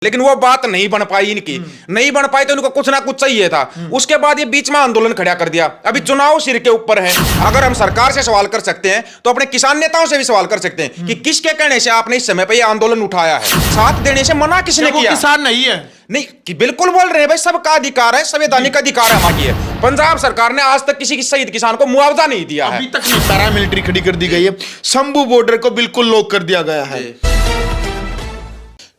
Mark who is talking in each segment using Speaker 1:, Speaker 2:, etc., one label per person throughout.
Speaker 1: लेकिन वो बात नहीं बन पाई इनकी, नहीं बन पाई तो इनको कुछ ना कुछ चाहिए था। उसके बाद ये बीच में आंदोलन खड़ा कर दिया। अभी चुनाव सिर के ऊपर है। अगर हम सरकार से सवाल कर सकते हैं तो अपने किसान नेताओं से भी सवाल कर सकते हैं कि किसके कहने से आपने इस समय पे ये आंदोलन उठाया है। साथ देने से मना किसने किया?
Speaker 2: किसान नहीं है।
Speaker 1: नहीं कि बिल्कुल बोल रहे हैं भाई, सबका अधिकार है, संवैधानिक अधिकार है हमारी है। पंजाब सरकार ने आज तक किसी शहीद किसान को मुआवजा नहीं दिया है।
Speaker 2: अभी तक नहीं। पैरामिलिट्री खड़ी कर दी गई है। शंभू बॉर्डर को बिल्कुल लॉक कर दिया गया है।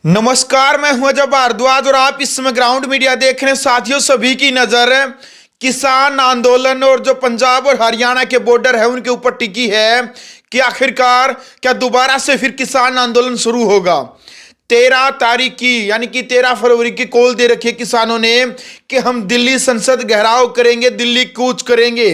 Speaker 2: नमस्कार, मैं हूं अजय भारद्वाज और आप इस समय ग्राउंड मीडिया देख रहे हैं। साथियों, सभी की नजर किसान आंदोलन और जो पंजाब और हरियाणा के बॉर्डर है उनके ऊपर टिकी है कि आखिरकार क्या दोबारा से फिर किसान आंदोलन शुरू होगा। 13 तारीख की यानी कि 13 फरवरी की कॉल दे रखी है किसानों ने कि हम दिल्ली संसद घेराव करेंगे, दिल्ली कूच करेंगे।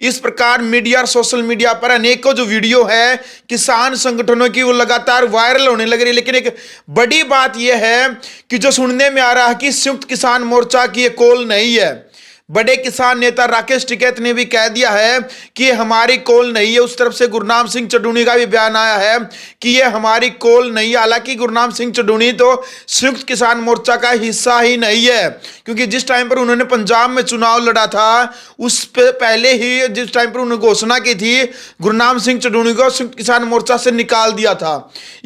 Speaker 2: इस प्रकार मीडिया और सोशल मीडिया पर अनेकों जो वीडियो है किसान संगठनों की वो लगातार वायरल होने लग रही है। लेकिन एक बड़ी बात यह है कि जो सुनने में आ रहा है कि संयुक्त किसान मोर्चा की ये कॉल नहीं है। बड़े किसान नेता राकेश टिकैत ने भी कह दिया है कि ये हमारी कॉल नहीं है। उस तरफ से गुरनाम सिंह चढ़ूनी का भी बयान आया है कि ये हमारी कॉल नहीं है। हालांकि गुरनाम सिंह चढ़ूनी तो संयुक्त किसान मोर्चा का हिस्सा ही नहीं है, क्योंकि जिस टाइम पर उन्होंने पंजाब में चुनाव लड़ा था उस पे पहले ही जिस टाइम पर उन्होंने घोषणा की थी गुरनाम सिंह चढ़ूनी को संयुक्त किसान मोर्चा से निकाल दिया था।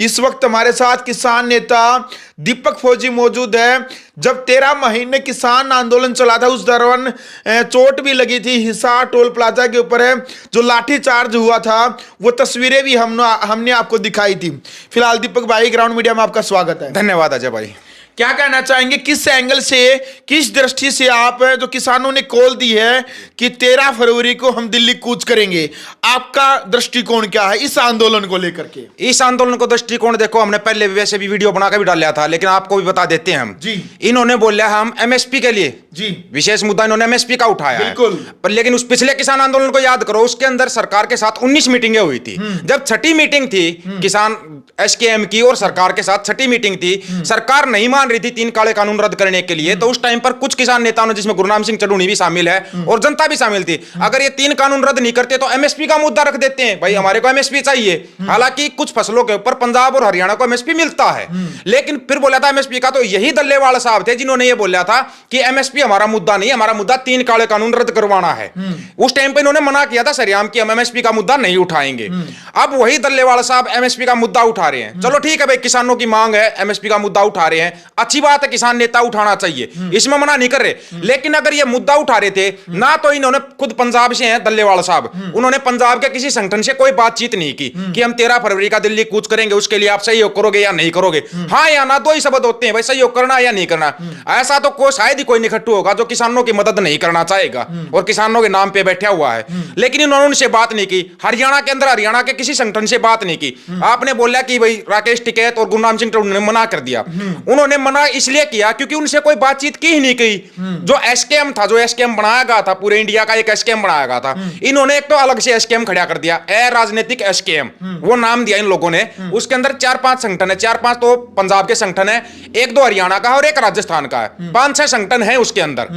Speaker 2: इस वक्त हमारे साथ किसान नेता दीपक फौजी मौजूद है। जब 13 महीने किसान आंदोलन चला था उस दौरान चोट भी लगी थी। हिसार टोल प्लाजा के ऊपर है जो लाठी चार्ज हुआ था, वो तस्वीरें भी हमने आपको दिखाई थी। फिलहाल दीपक भाई, ग्राउंड मीडिया में आपका स्वागत है।
Speaker 1: धन्यवाद अजय भाई।
Speaker 2: क्या कहना चाहेंगे, किस एंगल से, किस दृष्टि से आप जो किसानों ने कॉल दी है कि 13 फरवरी को हम दिल्ली कूच करेंगे, आपका दृष्टिकोण क्या है इस आंदोलन को लेकर के?
Speaker 1: इस आंदोलन को दृष्टिकोण देखो, हमने पहले वैसे भी वीडियो बनाकर भी डाला था, लेकिन आपको भी बता देते हैं हम
Speaker 2: जी।
Speaker 1: इन्होंने बोला हम एमएसपी के लिए
Speaker 2: जी
Speaker 1: विशेष मुद्दा इन्होंने एमएसपी का उठाया
Speaker 2: बिल्कुल।
Speaker 1: पर लेकिन उस पिछले किसान आंदोलन को याद करो, उसके अंदर सरकार के साथ 19 मीटिंगें हुई थी। जब छठी मीटिंग थी किसान एसकेएम की और सरकार के साथ छठी मीटिंग थी, सरकार नहीं मान रही थी 3 काले कानून रद्द करने के लिए। तो उस टाइम पर कुछ किसान नेताओं ने, जिसमें गुरनाम सिंह चढ़ूनी भी शामिल है और जनता भी शामिल थी, अगर ये 3 कानून रद्द नहीं करते तो एमएसपी का मुद्दा रख देते हैं, भाई हमारे को एमएसपी चाहिए। हालांकि कुछ फसलों के ऊपर पंजाब और हरियाणा को एमएसपी मिलता है, लेकिन फिर बोला था एमएसपी का, तो यही दल्लेवाल साहब थे जिन्होंने ये बोला था कि एमएसपी हमारा मुद्दा नहीं, हमारा मुद्दा 3 काले कानून रद्द करवाना है। उस टाइम पे इन्होंने मना किया था सरेआम कि हम एमएसपी का मुद्दा नहीं उठाएंगे। अब वही दल्लेवाल साहब एमएसपी का मुद्दा उठा रहे हैं। चलो ठीक है भाई, किसानों की मांग है, एमएसपी का मुद्दा उठा रहे हैं, अच्छी बात है, किसान नेता उठाना चाहिए, इसमें मना नहीं कर रहे। लेकिन अगर ये मुद्दा उठा रहे थे ना, तो इन्होंने खुद पंजाब से हैं दल्लेवाल साहब, उन्होंने पंजाब के किसी संगठन से कोई बातचीत नहीं की कि हम 13 फरवरी का दिल्ली कूच करेंगे, उसके लिए आप सहयोग करोगे या नहीं करोगे। हाँ या ना, 2 ही शब्द होते हैं भाई, सहयोग करना या नहीं करना। ऐसा तो कोई शायद ही कोई निखट्टू होगा जो किसानों की मदद नहीं करना चाहेगा और किसानों के नाम पे बैठा हुआ है। लेकिन इन्होंने उनसे बात नहीं की। हरियाणा के अंदर हरियाणा के किसी संगठन से बात नहीं की। आपने बोला कि भाई राकेश टिकैत और गुरनाम सिंह ने मना कर दिया। उन्होंने मना इसलिए किया क्योंकि उनसे कोई बातचीत की ही नहीं की। जो एसकेएम था, जो एसकेएम बनाया गया था, पूरे इंडिया का एक एसकेएम बनाया गया था, इन्होंने एक तो अलग से एसकेएम खड़ा कर दिया, राजनीतिक एसकेएम वो नाम दिया इन लोगों ने। उसके अंदर 4-5 संगठन है, 4-5 तो पंजाब के संगठन है, 1-2 हरियाणा का और 1 राजस्थान का है। 5-6 संगठन है उसके अंदर,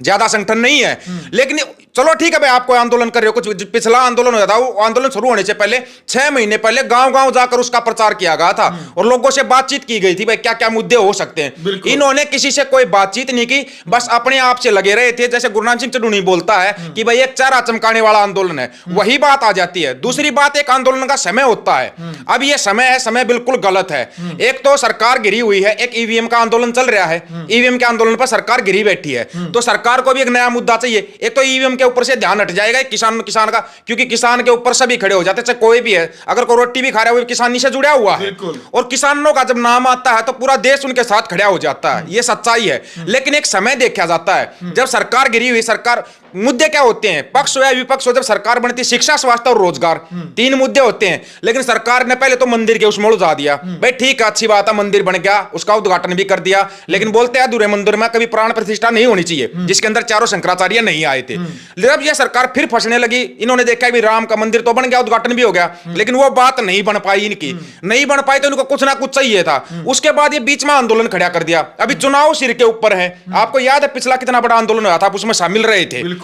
Speaker 1: ज्यादा संगठन नहीं है। लेकिन चलो ठीक है भाई, आपको आंदोलन कर रहे हो, कुछ पिछला आंदोलन हुआ था, वो आंदोलन शुरू होने से पहले 6 महीने पहले गांव-गांव जाकर उसका प्रचार किया गया था और लोगों से बातचीत की गई थी भाई क्या क्या मुद्दे हो सकते हैं। इन्होंने किसी से कोई बातचीत नहीं की, बस अपने आप से लगे रहे थे। जैसे गुरनाम सिंह चढ़ूनी बोलता है कि भाई एक चारा चमकाने वाला आंदोलन है, वही बात आ जाती है। दूसरी बात, एक आंदोलन का समय होता है। अब ये समय है, समय बिल्कुल गलत है। एक तो सरकार गिरी हुई है, एक ईवीएम का आंदोलन चल रहा है, ईवीएम के आंदोलन पर सरकार गिरी बैठी है, तो सरकार को भी एक नया मुद्दा चाहिए। एक तो ईवीएम के ऊपर से ध्यान हट जाएगा किसान का, क्योंकि किसान के ऊपर सभी खड़े हो जाते, चाहे कोई भी है, अगर कोई रोटी भी खा रहा है वो किसानी से जुड़ा हुआ है, और किसानों का जब नाम आता है तो पूरा देश उनके साथ खड़ा हो जाता है, ये सच्चाई है। लेकिन एक समय देखा जाता है, जब सरकार गिरी हुई, सरकार मुद्दे क्या होते हैं, पक्ष हो या विपक्ष हो, जब सरकार बनती है, शिक्षा, स्वास्थ्य और रोजगार, 3 मुद्दे होते हैं। लेकिन सरकार ने पहले तो मंदिर के उसमें उलझा दिया। भाई ठीक है, अच्छी बात है, मंदिर बन गया, उसका उद्घाटन भी कर दिया, लेकिन बोलते हैं अधूरे मंदिर में कभी प्राण प्रतिष्ठा नहीं होनी चाहिए, जिसके अंदर चारों शंकराचार्य नहीं आए थे। जब यह सरकार फिर फंसने लगी, इन्होंने देखा कि राम का मंदिर तो बन गया, उद्घाटन भी हो गया, लेकिन वो बात नहीं बन पाई इनकी, नहीं बन पाई तो इनको कुछ ना कुछ चाहिए था। उसके बाद ये बीच में आंदोलन खड़ा कर दिया। अभी चुनाव सिर के ऊपर है, आपको याद है पिछला कितना बड़ा आंदोलन हुआ था, आप उसमें शामिल रहे थे।
Speaker 2: बिल्कुल।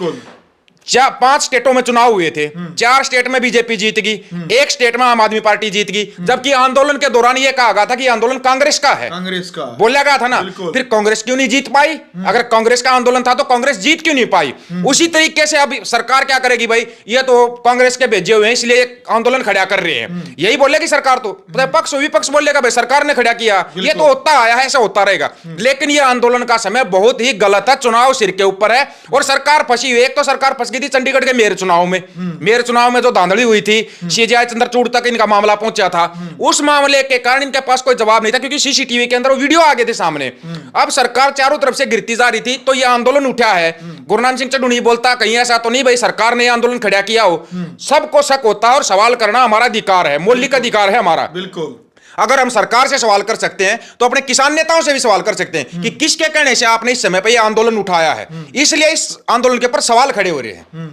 Speaker 1: 5 स्टेटों में चुनाव हुए थे, 4 स्टेट में बीजेपी जीत गई, 1 स्टेट में आम आदमी पार्टी जीत गई, जबकि आंदोलन के दौरान यह कहा गया था कि आंदोलन कांग्रेस का है,
Speaker 2: कांग्रेस का
Speaker 1: बोला गया था ना। फिर कांग्रेस क्यों नहीं जीत पाई? अगर कांग्रेस का आंदोलन था तो कांग्रेस जीत क्यों नहीं पाई? उसी तरीके से अब सरकार क्या करेगी भाई, ये तो कांग्रेस के भेजे हुए हैं इसलिए आंदोलन खड़ा कर रहे हैं, यही बोलेगी सरकार। तो पक्ष विपक्ष बोलेगा भाई सरकार ने खड़ा किया, ये तो होता आया है, ऐसा होता रहेगा। लेकिन ये आंदोलन का समय बहुत ही गलत है, चुनाव सिर के ऊपर है और सरकार फंसी हुई। एक तो सरकार फंस गई थी चंडीगढ़ के मेयर चुनाव में, मेयर चुनाव में जो धांधली हुई थी, सीजेआई चंद्रचूड़ तक इनका मामला पहुंचा था, उस मामले के कारण इनके पास कोई जवाब नहीं था क्योंकि सीसीटीवी के अंदर वो वीडियो आ गए थे सामने। अब सरकार चारों तरफ से गिरती जा रही थी तो ये आंदोलन उठा है। गुरनाम सिंह चड्ढू नहीं बोलता कहीं ऐसा तो नहीं भाई सरकार ने आंदोलन खड़ा किया हो, सबको शक होता है और सवाल करना हमारा अधिकार है, मौलिक अधिकार है हमारा।
Speaker 2: बिल्कुल।
Speaker 1: अगर हम सरकार से सवाल कर सकते हैं तो अपने किसान नेताओं से भी सवाल कर सकते हैं कि किसके कहने से आपने इस समय पर यह आंदोलन उठाया है, इसलिए इस आंदोलन के ऊपर सवाल खड़े हो रहे हैं।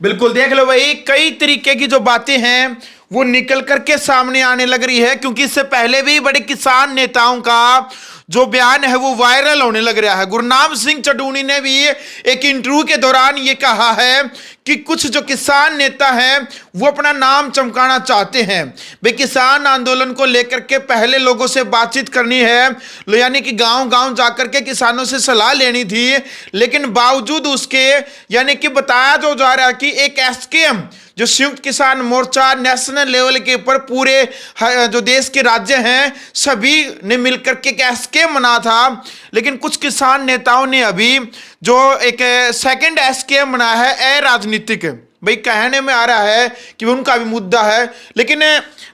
Speaker 2: बिल्कुल, देख लो भाई, कई तरीके की जो बातें हैं वो निकल करके सामने आने लग रही है, क्योंकि इससे पहले भी बड़े किसान नेताओं का जो बयान है वो वायरल होने लग रहा है। गुरनाम सिंह चड्ढूनी ने भी एक इंटरव्यू के दौरान ये कहा है कि कुछ जो किसान नेता हैं वो अपना नाम चमकाना चाहते हैं। वे किसान आंदोलन को लेकर के पहले लोगों से बातचीत करनी है, यानी कि गांव-गांव जाकर के किसानों से सलाह लेनी थी, लेकिन बावजूद उसके यानी कि बताया जो जा रहा है कि एक एसकेएम जो संयुक्त किसान मोर्चा नेशनल लेवल के ऊपर पूरे जो देश के राज्य हैं सभी ने मिलकर के एक एसकेएम बना था, लेकिन कुछ किसान नेताओं ने अभी जो एक सेकंड एसकेएम बना है अराजनीतिक, भाई कहने में आ रहा है कि उनका भी मुद्दा है। लेकिन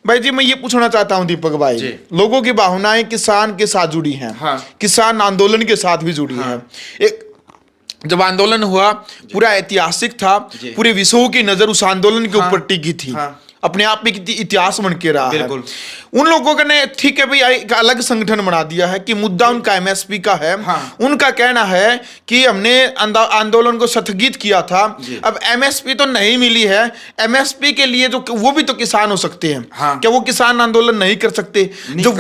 Speaker 2: भाई जी मैं ये पूछना चाहता हूं दीपक भाई, लोगों की भावनाएं किसान के साथ जुड़ी हैं, हाँ। किसान आंदोलन के साथ भी जुड़ी हैं। एक जब आंदोलन हुआ पूरा ऐतिहासिक था, पूरे विश्व की नजर उस आंदोलन के ऊपर टिकी थी, अपने आप में इतिहास बन के रहा है। उन लोगों ने ठीक है भाई एक अलग संगठन बना दिया है कि मुद्दा उनका एमएसपी का है, उनका कहना है कि हमने आंदोलन को स्थगित किया था, अब एमएसपी तो नहीं मिली है, एमएसपी के लिए जो वो भी तो किसान हो सकते हैं, क्या वो किसान आंदोलन नहीं कर सकते? जो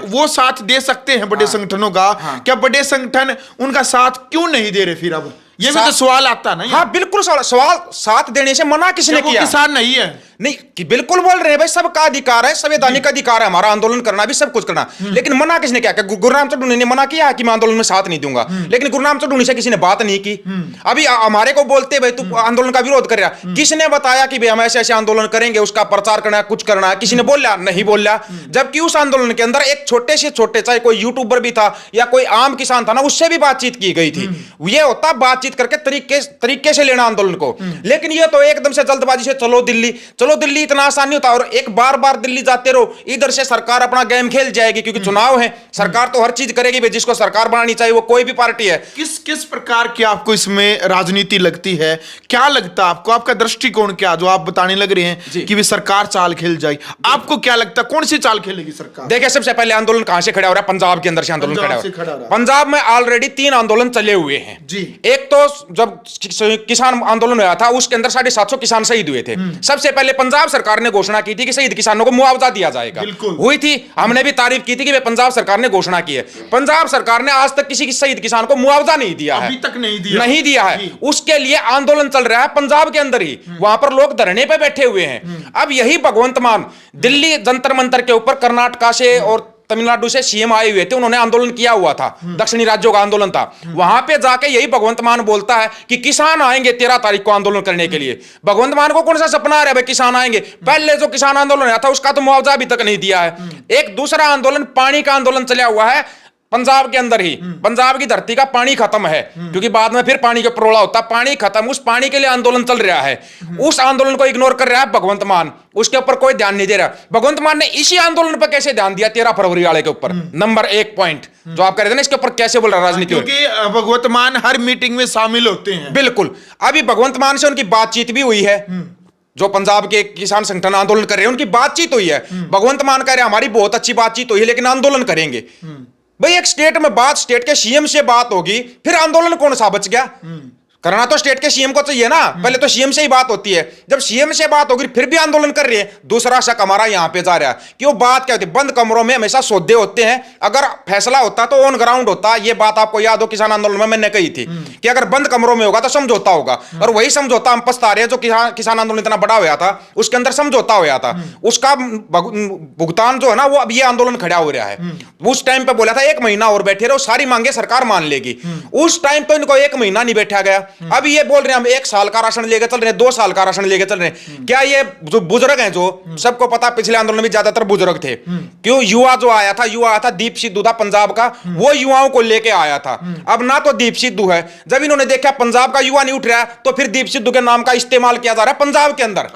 Speaker 2: वो साथ दे सकते हैं बड़े संगठनों का, क्या बड़े संगठन उनका साथ क्यों नहीं दे रहे? फिर अब ये भी तो सवाल आता ना। हाँ
Speaker 1: बिल्कुल सवाल, साथ देने से मना किसने किया?
Speaker 2: किसान नहीं है,
Speaker 1: नहीं कि बिल्कुल बोल रहे हैं भाई, सबका अधिकार है, संवैधानिक अधिकार है हमारा आंदोलन करना भी, सब कुछ करना, लेकिन मना किसने किया? गुरनाम चड्ढूनी ने मना किया कि मैं आंदोलन में साथ नहीं दूंगा, लेकिन गुरनाम चड्ढूनी से किसी ने बात नहीं की। अभी हमारे को बोलते भाई तू आंदोलन का विरोध कर रहा, किसने बताया कि भाई हम ऐसे ऐसे आंदोलन करेंगे, उसका प्रचार करना है, कुछ करना है? किसी ने बोला? नहीं बोला। जबकि उस आंदोलन के अंदर एक छोटे से छोटे, चाहे कोई यूट्यूबर भी था या कोई आम किसान था ना, उससे भी बातचीत की गई थी। ये होता बातचीत करके तरीके से लेना आंदोलन को, लेकिन ये तो एकदम से जल्दबाजी से चलो दिल्ली, इतना आसान नहीं होता। और एक बार दिल्ली जाते रहो, इधर से सरकार अपना गेम खेल जाएगी, क्योंकि चुनाव है, सरकार तो हर चीज करेगी, जिसको सरकार बनानी चाहिए वो कोई भी पार्टी है।
Speaker 2: किस प्रकार की आपको इसमें राजनीति लगती है? क्या लगता है आपको? आपका दृष्टिकोण क्या, जो आप बताने लग रहे हैं कि भी सरकार चाल खेल जाए, आपको क्या लगता है कौन सी चाल खेलेगी सरकार?
Speaker 1: देखिए सबसे पहले आंदोलन कहां से खड़ा हो रहा है? पंजाब के अंदर से आंदोलन खड़ा हो रहा है। पंजाब में ऑलरेडी 3 आंदोलन चले हुए हैं जी। एक तो जब किसान आंदोलन हुआ था उसके अंदर 750 किसान शहीद हुए थे। सबसे पहले पंजाब सरकार ने घोषणा की थी कि शहीद किसानों को मुआवजा दिया जाएगा, हुई थी, हमने भी तारीफ की थी कि पंजाब सरकार ने घोषणा की है। पंजाब सरकार ने आज तक किसी शहीद किसान को मुआवजा नहीं दिया है,
Speaker 2: अभी तक नहीं दिया है।
Speaker 1: उसके लिए आंदोलन चल रहा है पंजाब के अंदर ही, वहां पर लोग धरने पे बैठे हुए हैं। अब यही भगवंत मान दिल्ली जंतर मंतर के ऊपर कर्नाटका से और तमिलनाडु से सीएम आए हुए थे, उन्होंने आंदोलन किया हुआ था, दक्षिणी राज्यों का आंदोलन था। वहां पे जाके यही भगवंत मान बोलता है कि किसान आएंगे 13 तारीख को आंदोलन करने के लिए। भगवंत मान को कौन सा सपना आ रहा है भाई किसान आएंगे? पहले जो किसान आंदोलन आया था उसका तो मुआवजा अभी तक नहीं दिया है। एक दूसरा आंदोलन पानी का आंदोलन चला हुआ है पंजाब के अंदर ही। पंजाब की धरती का पानी खत्म है, क्योंकि बाद में फिर पानी का प्रोला होता, पानी खत्म, उस पानी के लिए आंदोलन चल रहा है। उस आंदोलन को इग्नोर कर रहा है भगवंत मान, उसके ऊपर कोई ध्यान नहीं दे रहा। भगवंत मान ने इसी आंदोलन पर कैसे ध्यान दिया 13 फरवरी वाले के ऊपर? नंबर 1 पॉइंट जो आप कह रहे थे ना, इसके ऊपर कैसे बोल रहा राजनीति?
Speaker 2: क्योंकि भगवंत मान हर मीटिंग में शामिल होते हैं।
Speaker 1: बिल्कुल, अभी भगवंत मान से उनकी बातचीत भी हुई है, जो पंजाब के किसान संगठन आंदोलन कर रहे हैं उनकी बातचीत हुई है। भगवंत मान कह रहे हैं हमारी बहुत अच्छी बातचीत हुई है लेकिन आंदोलन करेंगे। भाई एक स्टेट में बात, स्टेट के सीएम से बात होगी, फिर आंदोलन कौन सा बच गया? करना तो स्टेट के सीएम को चाहिए ना, पहले तो सीएम से ही बात होती है। जब सीएम से बात होगी फिर भी आंदोलन कर रहे हैं, दूसरा शक हमारा यहां पे जा रहा है कि वो बात क्या होती है, बंद कमरों में हमेशा सौदे होते हैं। अगर फैसला होता तो ऑन ग्राउंड होता। ये बात आपको याद हो किसान आंदोलन में मैंने कही थी कि अगर बंद कमरों में होगा तो समझौता होगा, और वही समझौता हम पछता रहे हैं। जो किसान आंदोलन इतना बड़ा हुआ था उसके अंदर समझौता हुआ था, उसका भुगतान जो है ना वो अब ये आंदोलन खड़ा हो रहा है। उस टाइम पे बोला था 1 महीना और बैठे रहो, सारी मांगे सरकार मान लेगी। उस टाइम तो इनको 1 महीना नहीं बैठा गया। अब ये बोल रहे हैं हम 1 साल का राशन लेकर चल रहे हैं, 2 साल का राशन लेकर चल रहे हैं। क्या ये जो बुजुर्ग हैं, जो सबको पता पिछले आंदोलन में ज्यादातर बुजुर्ग थे, क्यों युवा जो आया था दीप सिद्धू था पंजाब का, वो युवाओं को लेके आया था। अब ना तो दीप सिद्धू है, जब इन्होंने देखा पंजाब का युवा नहीं उठ रहा तो फिर दीप सिद्धू के नाम का इस्तेमाल किया जा रहा है पंजाब के अंदर।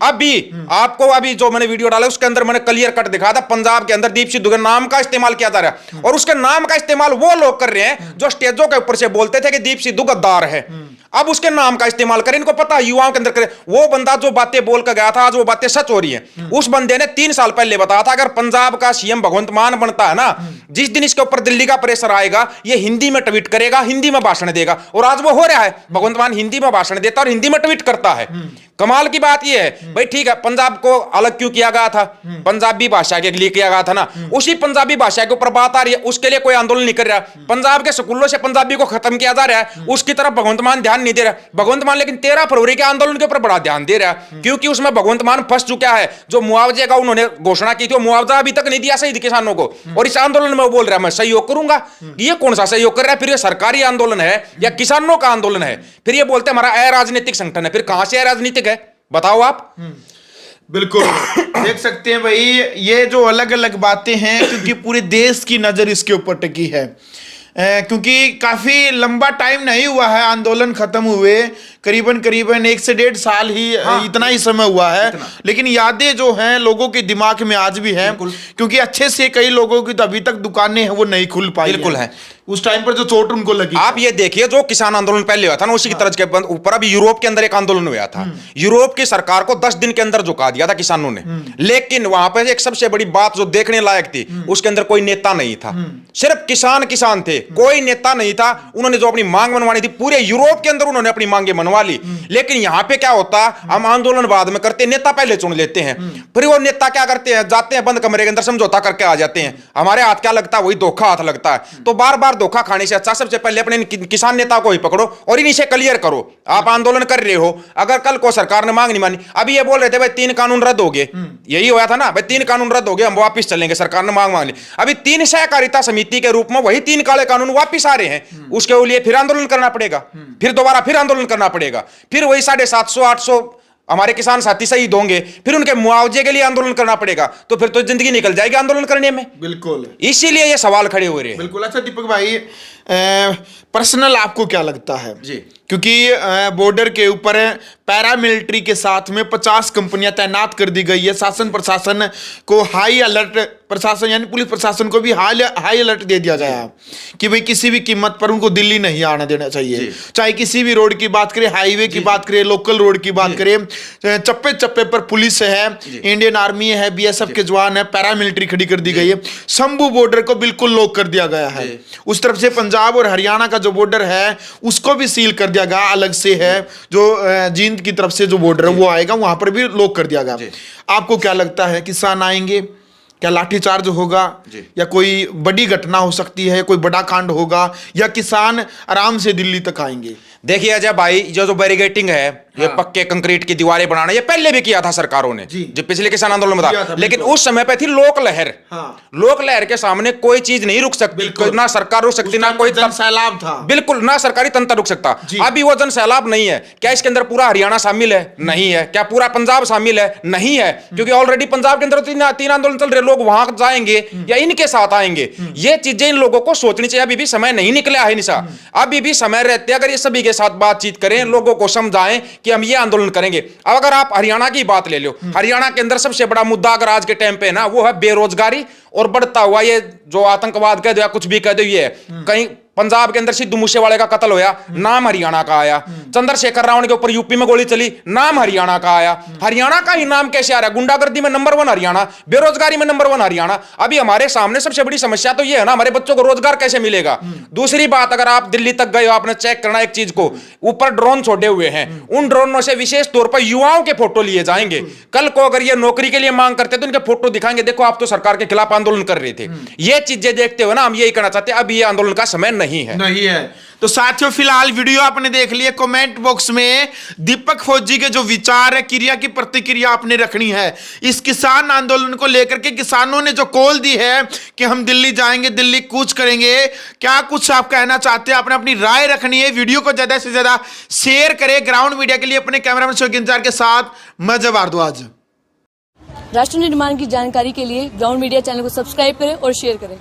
Speaker 1: अभी आपको अभी जो मैंने वीडियो डाला उसके अंदर मैंने क्लियर कट दिखाया था, पंजाब के अंदर दीप सिद्धू के नाम का इस्तेमाल किया जा रहा है। और उसके नाम का इस्तेमाल वो लोग कर रहे हैं जो स्टेजों के ऊपर से बोलते थे कि दीप सिद्धू गद्दार है। अब उसके नाम का इस्तेमाल करें, इनको पता युवाओं के अंदर करें। वो बंदा जो बातें बोल कर गया था आज वो बातें सच हो रही हैं। उस बंदे ने 3 साल पहले बताया था अगर पंजाब का सीएम भगवंत मान बनता है ना, जिस दिन इसके ऊपर दिल्ली का प्रेशर आएगा ये हिंदी में ट्वीट करेगा, हिंदी में भाषण देगा। और आज वो हो रहा है, भगवंत मान हिंदी में भाषण देता और हिंदी में ट्वीट करता है। कमाल की बात यह है भाई, ठीक है पंजाब को अलग क्यों किया गया था, पंजाबी भाषा के लिए किया गया था ना, उसी पंजाबी भाषा के ऊपर बात आ रही है, उसके लिए कोई आंदोलन नहीं कर रहा। पंजाब के स्कूलों से पंजाबी को खत्म किया जा रहा है, उसकी तरफ भगवंत मान ध्यान नहीं दे रहा। भगवंत मान लेकिन 13 फरवरी के आंदोलन के ऊपर बड़ा ध्यान दे रहा है, क्योंकि उसमें भगवंत मान फंस चुका है। जो मुआवजे का उन्होंने घोषणा की थी वो मुआवजा अभी तक नहीं दिया शहीद किसानों को, और इस आंदोलन में वो बोल रहा है मैं सहयोग करूंगा। ये कौन सा सहयोग कर रहा है? फिर ये सरकारी आंदोलन है या किसानों का आंदोलन है? फिर ये बोलते हैं हमारा अराजनीतिक संगठन है, फिर कहां से अराजनीतिक है बताओ आप।
Speaker 2: बिल्कुल देख सकते हैं भाई, ये जो अलग अलग बातें हैं, क्योंकि पूरे देश की नजर इसके ऊपर टिकी है, क्योंकि काफी लंबा टाइम नहीं हुआ है आंदोलन खत्म हुए, करीबन 1 से 1.5 साल ही इतना ही समय हुआ है। लेकिन यादें जो हैं लोगों के दिमाग में आज भी हैं, क्योंकि अच्छे से कई लोगों की तो अभी तक दुकानें हैं वो नहीं खुल पाई।
Speaker 1: बिल्कुल है,
Speaker 2: उस टाइम पर जो चोट उनको लगी।
Speaker 1: आप ये देखिए जो किसान आंदोलन पहले हुआ था ना उसी की तर्ज के ऊपर अभी यूरोप के अंदर एक आंदोलन हुआ था। यूरोप की सरकार को 10 दिन के अंदर झुका दिया था किसानों ने। लेकिन वहां पर एक सबसे बड़ी बात जो देखने लायक थी, उसके अंदर कोई नेता नहीं था, सिर्फ किसान थे, कोई नेता नहीं था। उन्होंने जो अपनी मांग मनवानी थी पूरे यूरोप के अंदर उन्होंने अपनी मांगे मनवा ली। लेकिन यहां पे क्या होता, हम आंदोलन बाद में करते, नेता पहले चुन लेते हैं। फिर वो नेता क्या करते हैं, जाते हैं बंद कमरे के अंदर समझौता करके आ जाते हैं। हमारे हाथ क्या लगता है, वही धोखा हाथ लगता है। तो बार बार धोखा खाने से अच्छा सबसे पहले अपने किसान नेता को ही पकड़ो और इन्हीं से क्लियर करो। आप आंदोलन कर रहे हो, अगर कल को सरकार ने मांग नहीं मानी, अभी ये बोल रहे थे भाई 3 कानून रद्द हो गए, यही हुआ था ना भाई 3 कानून रद्द हो गए, हम वापस चलेंगे, सरकार ने मांग ली। अभी 3 सहकारिता समिति के रूप में वही 3 काले कानून वापस आ रहे हैं, उसके लिए फिर आंदोलन करना पड़ेगा, फिर दोबारा फिर आंदोलन करना पड़ेगा, फिर वही 750-800 हमारे किसान साथी शहीद होंगे, फिर उनके मुआवजे के लिए आंदोलन करना पड़ेगा। तो फिर तो जिंदगी निकल जाएगी आंदोलन करने में।
Speaker 2: बिल्कुल,
Speaker 1: इसीलिए ये सवाल खड़े हो रहे हैं।
Speaker 2: बिल्कुल। अच्छा दीपक भाई, पर्सनल आपको क्या लगता है
Speaker 1: जी,
Speaker 2: क्योंकि बॉर्डर के ऊपर पैरामिलिट्री के साथ में 50 कंपनियां तैनात कर दी गई है, शासन प्रशासन को हाई अलर्ट, प्रशासन यानी पुलिस प्रशासन को भी हाई अलर्ट दे दिया गया है कि भाई किसी भी कीमत पर उनको दिल्ली नहीं आने देना चाहिए। चाहे किसी भी रोड की बात करें, हाईवे की बात करें, लोकल रोड की बात करें, चप्पे चप्पे पर पुलिस है, इंडियन आर्मी है, बीएसएफ के जवान है, पैरामिलिट्री खड़ी कर दी गई है। शंभू बॉर्डर को बिल्कुल लॉक कर दिया गया है। उस तरफ से पंजाब और हरियाणा का जो बॉर्डर है उसको भी सील कर दिया गया, अलग से है। जो जींद की तरफ से जो बॉर्डर है वो आएगा, वहां पर भी लॉक कर दिया गया। आपको क्या लगता है, किसान आएंगे, क्या लाठीचार्ज होगा या कोई बड़ी घटना हो सकती है, कोई बड़ा कांड होगा, या किसान आराम से दिल्ली तक आएंगे?
Speaker 1: देखिए अजय भाई, जो बैरिकेटिंग है, ये पक्के कंक्रीट की दीवारें बनाना, ये पहले भी किया था सरकारों ने, जो पिछले किसान आंदोलन में था। लेकिन उस समय पे थी लोक लहर। लोक लहर के सामने कोई चीज नहीं रुक सकती, ना सरकार रुक सकती, ना कोई
Speaker 2: जन सैलाब था,
Speaker 1: बिल्कुल ना सरकारी तंत्र रुक सकता। अभी वो जन सैलाब नहीं है। क्या इसके अंदर पूरा हरियाणा शामिल है? नहीं है। क्या पूरा पंजाब शामिल है? नहीं है, क्योंकि ऑलरेडी पंजाब के अंदर 3 आंदोलन चल रहे, लोग वहां जाएंगे या इनके साथ आएंगे। ये चीजें इन लोगों को सोचनी चाहिए। अभी भी समय नहीं निकला है निशा, अभी भी समय रहते अगर ये सभी के साथ बातचीत करें, लोगों को समझाएं कि हम ये आंदोलन करेंगे। अब अगर आप हरियाणा की बात ले लो, हरियाणा के अंदर सबसे बड़ा मुद्दा अगर आज के टाइम पे ना, वो है बेरोजगारी और बढ़ता हुआ ये जो आतंकवाद कह दो या कुछ भी कह दो, ये कहीं पंजाब के अंदर सिद्धू मूसेवाले का कत्ल होया, नाम हरियाणा का आया। चंद्रशेखर रावण के ऊपर यूपी में गोली चली, नाम हरियाणा का आया। हरियाणा का ही नाम कैसे आ रहा है? गुंडागर्दी में नंबर 1 हरियाणा, बेरोजगारी में नंबर 1 हरियाणा। अभी हमारे सामने सबसे बड़ी समस्या तो ये है ना, हमारे बच्चों को रोजगार कैसे मिलेगा? दूसरी बात, अगर आप दिल्ली तक गए हो, आपने चेक करना एक चीज को, ऊपर ड्रोन छोड़े हुए हैं, उन ड्रोनों से विशेष तौर पर युवाओं के फोटो लिए जाएंगे। कल को अगर ये नौकरी के लिए मांग करते तो इनके फोटो दिखाएंगे, देखो आप तो सरकार के खिलाफ आंदोलन कर रहे थे। ये चीजें देखते हो ना, हम यही कहना चाहते हैं, अब ये आंदोलन का समय नहीं है।
Speaker 2: तो साथियों, फिलहाल वीडियो आपने देख लिया। कमेंट बॉक्स में दीपक फौजी के जो विचार है, क्रिया की प्रतिक्रिया आपने रखनी है। इस किसान आंदोलन को लेकर के किसानों ने जो कॉल दी है कि हम दिल्ली जाएंगे, दिल्ली कूच करेंगे, क्या कुछ आप कहना चाहते हैं? आपने अपनी राय रखनी है। वीडियो को ज्यादा से ज्यादा शेयर करें। ग्राउंड मीडिया के लिए अपने कैमरामैन शोक इंतजार के साथ मजा भारद्वाज।
Speaker 3: राष्ट्र निर्माण की जानकारी के लिए ग्राउंड मीडिया चैनल को सब्सक्राइब करें और शेयर करें।